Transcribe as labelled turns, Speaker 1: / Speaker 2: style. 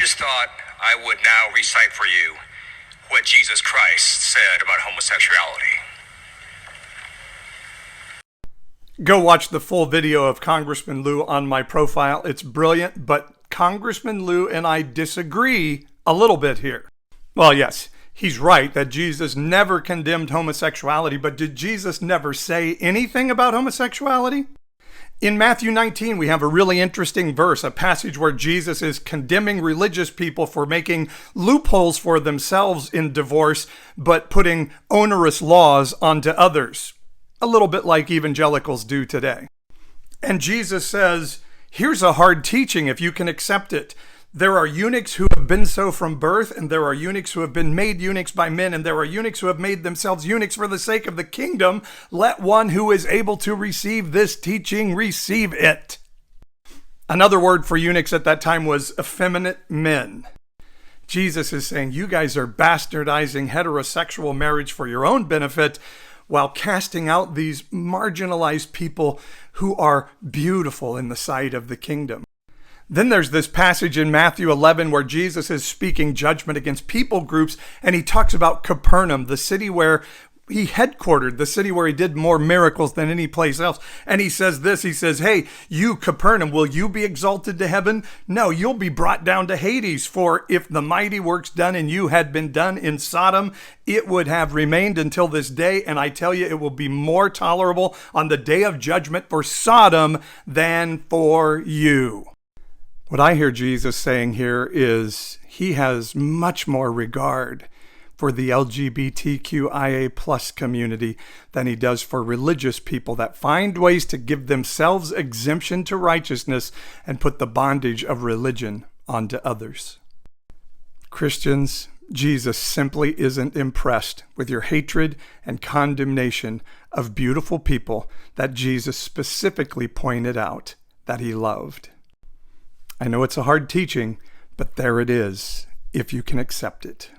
Speaker 1: just thought I would now recite for you what Jesus Christ said about homosexuality.
Speaker 2: Go watch the full video of Congressman Lou on my profile. It's brilliant, but Congressman Lou and I disagree a little bit here. Well, yes, he's right that Jesus never condemned homosexuality, but did Jesus never say anything about homosexuality? In Matthew 19, we have a really interesting verse, a passage where Jesus is condemning religious people for making loopholes for themselves in divorce, but putting onerous laws onto others, a little bit like evangelicals do today. And Jesus says, here's a hard teaching if you can accept it. There are eunuchs who have been so from birth, and there are eunuchs who have been made eunuchs by men, and there are eunuchs who have made themselves eunuchs for the sake of the kingdom. Let one who is able to receive this teaching receive it. Another word for eunuchs at that time was effeminate men. Jesus is saying, you guys are bastardizing heterosexual marriage for your own benefit, while casting out these marginalized people who are beautiful in the sight of the kingdom. Then there's this passage in Matthew 11 where Jesus is speaking judgment against people groups, and he talks about Capernaum, the city where he headquartered, the city where he did more miracles than any place else. And he says this, he says, hey, you Capernaum, will you be exalted to heaven? No, you'll be brought down to Hades. For if the mighty works done in you had been done in Sodom, it would have remained until this day. And I tell you, it will be more tolerable on the day of judgment for Sodom than for you. What I hear Jesus saying here is he has much more regard for the LGBTQIA plus community than he does for religious people that find ways to give themselves exemption to righteousness and put the bondage of religion onto others. Christians, Jesus simply isn't impressed with your hatred and condemnation of beautiful people that Jesus specifically pointed out that he loved. I know it's a hard teaching, but there it is, if you can accept it.